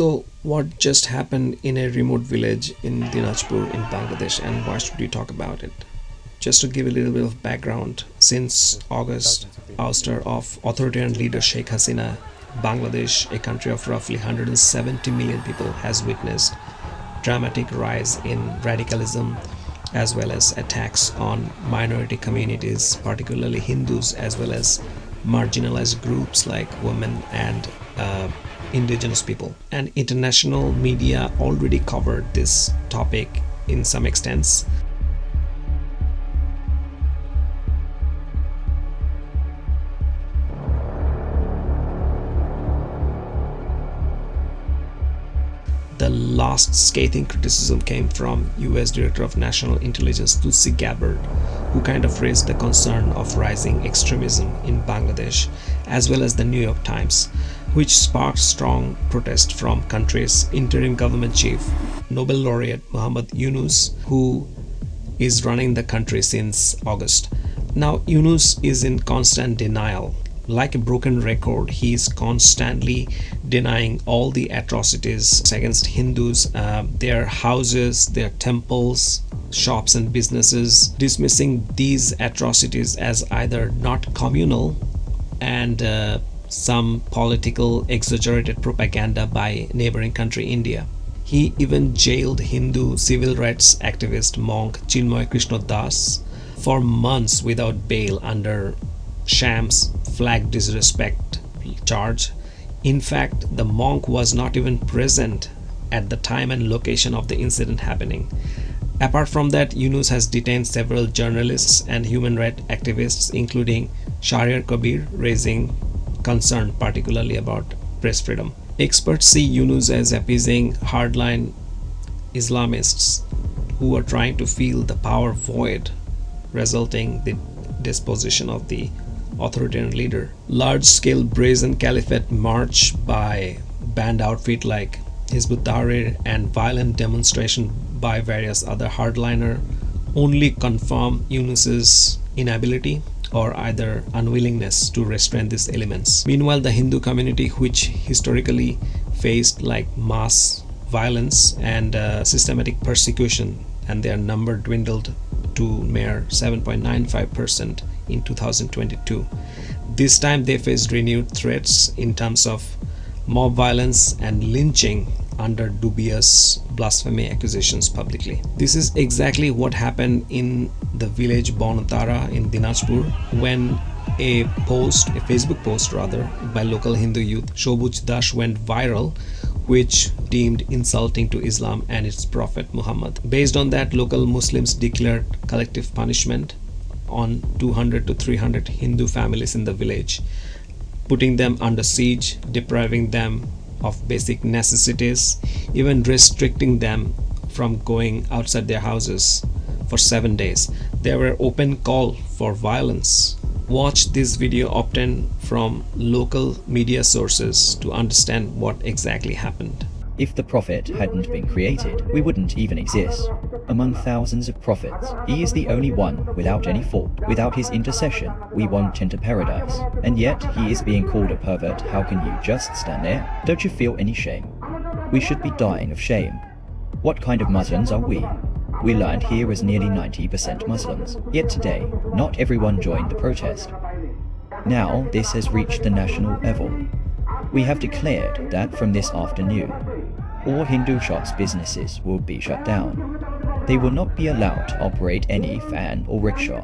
So, what just happened in a remote village in Dinajpur in Bangladesh, and why should we talk about it? Just to give a little bit of background, since August ouster of authoritarian leader Sheikh Hasina, Bangladesh, a country of roughly 170 million people, has witnessed dramatic rise in radicalism as well as attacks on minority communities, particularly Hindus, as well as marginalized groups like women and indigenous people. And international media already covered this topic in some extents. The last scathing criticism came from US Director of National Intelligence Tulsi Gabbard, who kind of raised the concern of rising extremism in Bangladesh, as well as the New York Times, which sparked strong protest from country's interim government chief, Nobel laureate Muhammad Yunus, who is running the country since August. Now, Yunus is in constant denial. Like a broken record, he is constantly denying all the atrocities against Hindus, their houses, their temples, shops and businesses, dismissing these atrocities as either not communal and some political exaggerated propaganda by neighboring country India. He even jailed Hindu civil rights activist monk Chinmoy Krishna Das for months without bail under shams flag disrespect charge. In fact, the monk was not even present at the time and location of the incident happening. Apart from that, Yunus has detained several journalists and human rights activists, including Shahriar Kabir, raising concern particularly about press freedom. Experts see Yunus as appeasing hardline Islamists who are trying to fill the power void resulting the disposition of the authoritarian leader. Large-scale brazen caliphate march by banned outfit like Hizb ut-Tahrir and violent demonstration by various other hardliner only confirm Yunus's inability or either unwillingness to restrain these elements. Meanwhile, the Hindu community, which historically faced like mass violence and systematic persecution, and their number dwindled to mere 7.95% in 2022. This time they faced renewed threats in terms of mob violence and lynching under dubious blasphemy accusations publicly. This is exactly what happened in the village Bonatara in Dinajpur when a Facebook post by local Hindu youth Shobuj Das went viral, which deemed insulting to Islam and its prophet Muhammad. Based on that, local Muslims declared collective punishment on 200 to 300 Hindu families in the village, putting them under siege, depriving them of basic necessities, even restricting them from going outside their houses for 7 days. There were open call for violence. Watch this video obtained from local media sources to understand what exactly happened. If the Prophet hadn't been created, we wouldn't even exist. Among thousands of prophets, he is the only one without any fault. Without his intercession, we won't enter paradise. And yet, he is being called a pervert. How can you just stand there? Don't you feel any shame? We should be dying of shame. What kind of Muslims are we? We learned here as nearly 90% Muslims. Yet today, not everyone joined the protest. Now, this has reached the national level. We have declared that from this afternoon, all Hindu shops' businesses will be shut down. They will not be allowed to operate any van or rickshaw,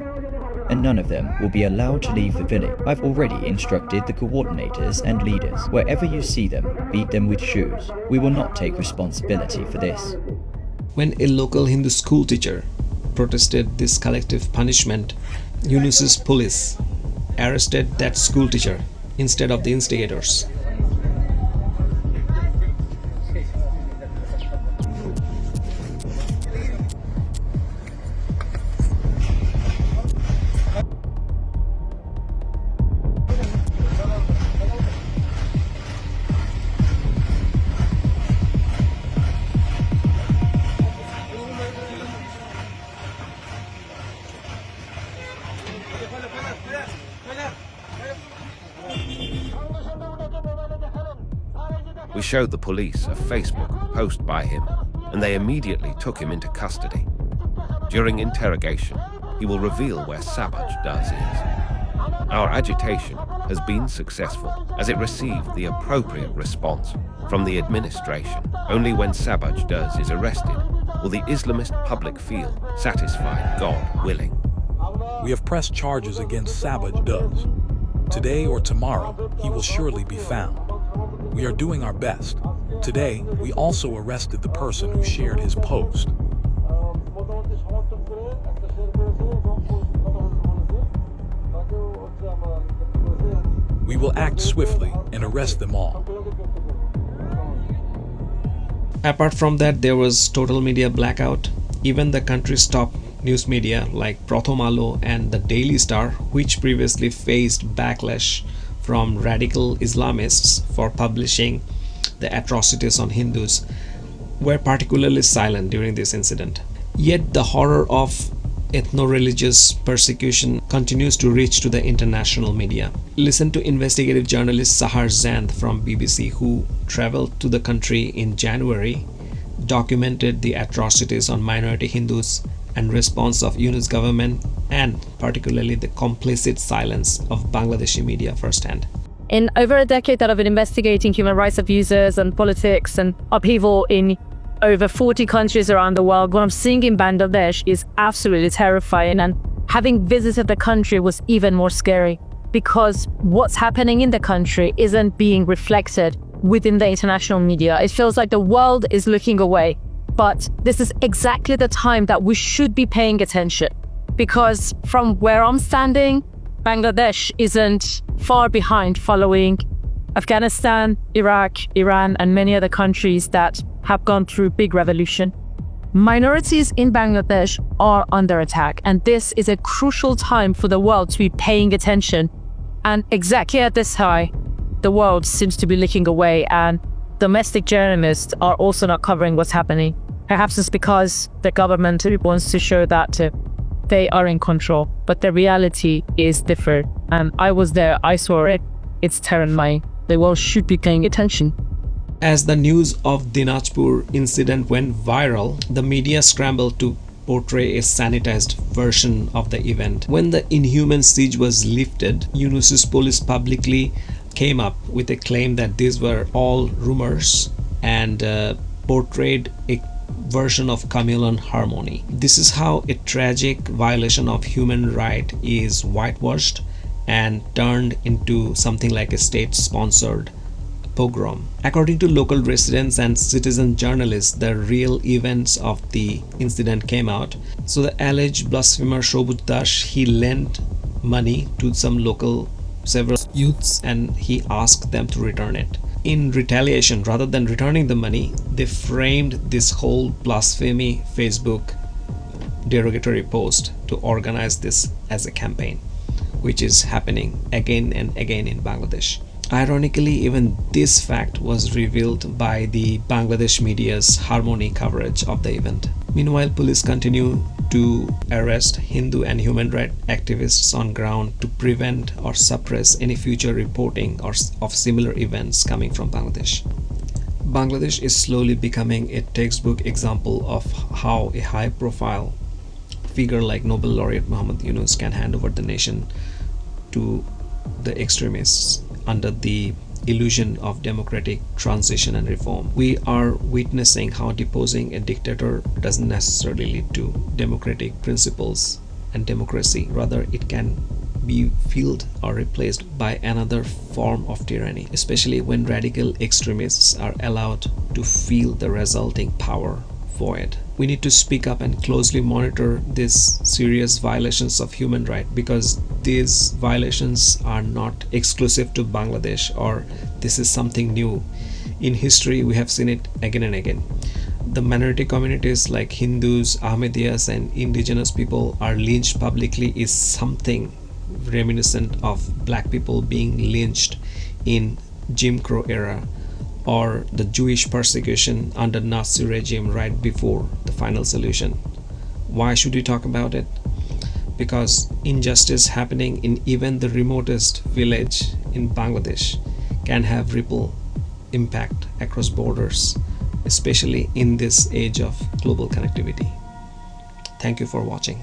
and none of them will be allowed to leave the village. I've already instructed the coordinators and leaders. Wherever you see them, beat them with shoes. We will not take responsibility for this. When a local Hindu school teacher protested this collective punishment, Yunus's police arrested that school teacher instead of the instigators. showed the police a Facebook post by him, and they immediately took him into custody. During interrogation, he will reveal where Sabaj does is. Our agitation has been successful as it received the appropriate response from the administration. Only when Sabaj does is arrested will the Islamist public feel satisfied, God willing. We have pressed charges against Sabaj does. Today or tomorrow, he will surely be found. We are doing our best. Today, we also arrested the person who shared his post. We will act swiftly and arrest them all. Apart from that, there was total media blackout. Even the country's top news media like Pratham Alo and the Daily Star, which previously faced backlash from radical Islamists for publishing the atrocities on Hindus, were particularly silent during this incident. Yet the horror of ethno-religious persecution continues to reach to the international media. Listen to investigative journalist Sahar Zand from BBC, who traveled to the country in January, documented the atrocities on minority Hindus and response of Yunus government, and particularly the complicit silence of Bangladeshi media firsthand. In over a decade that I've been investigating human rights abuses and politics and upheaval in over 40 countries around the world, what I'm seeing in Bangladesh is absolutely terrifying, and having visited the country was even more scary because what's happening in the country isn't being reflected within the international media. It feels like the world is looking away, but this is exactly the time that we should be paying attention, because from where I'm standing, Bangladesh isn't far behind following Afghanistan, Iraq, Iran, and many other countries that have gone through big revolution. Minorities in Bangladesh are under attack, and this is a crucial time for the world to be paying attention. And exactly at this time, the world seems to be looking away, and domestic journalists are also not covering what's happening. Perhaps it's because the government wants to show that they are in control, but the reality is different. And I was there, I saw it. It's terrifying. The world should be paying attention. As the news of Dinajpur incident went viral, the media scrambled to portray a sanitized version of the event. When the inhuman siege was lifted, Yunus's police publicly came up with a claim that these were all rumors and portrayed a version of communal harmony. This is how a tragic violation of human right is whitewashed and turned into something like a state-sponsored pogrom. According to local residents and citizen journalists, the real events of the incident came out. So the alleged blasphemer Shobut Dash, he lent money to some local several youths and he asked them to return it. In retaliation, rather than returning the money, they framed this whole blasphemy Facebook derogatory post to organize this as a campaign, which is happening again and again in Bangladesh. Ironically, even this fact was revealed by the Bangladesh media's harmony coverage of the event. Meanwhile, police continue to arrest Hindu and human rights activists on ground to prevent or suppress any future reporting of similar events coming from Bangladesh. Bangladesh is slowly becoming a textbook example of how a high-profile figure like Nobel laureate Muhammad Yunus can hand over the nation to the extremists under the illusion of democratic transition and reform. We are witnessing how deposing a dictator doesn't necessarily lead to democratic principles and democracy. Rather, it can be filled or replaced by another form of tyranny, especially when radical extremists are allowed to feel the resulting power void. We need to speak up and closely monitor these serious violations of human rights, because these violations are not exclusive to Bangladesh, or this is something new. In history, we have seen it again and again. The minority communities like Hindus, Ahmadiyyas, and indigenous people are lynched publicly is something reminiscent of black people being lynched in Jim Crow era, or the Jewish persecution under Nazi regime right before the final solution. Why should we talk about it? Because injustice happening in even the remotest village in Bangladesh can have ripple impact across borders, especially in this age of global connectivity. Thank you for watching.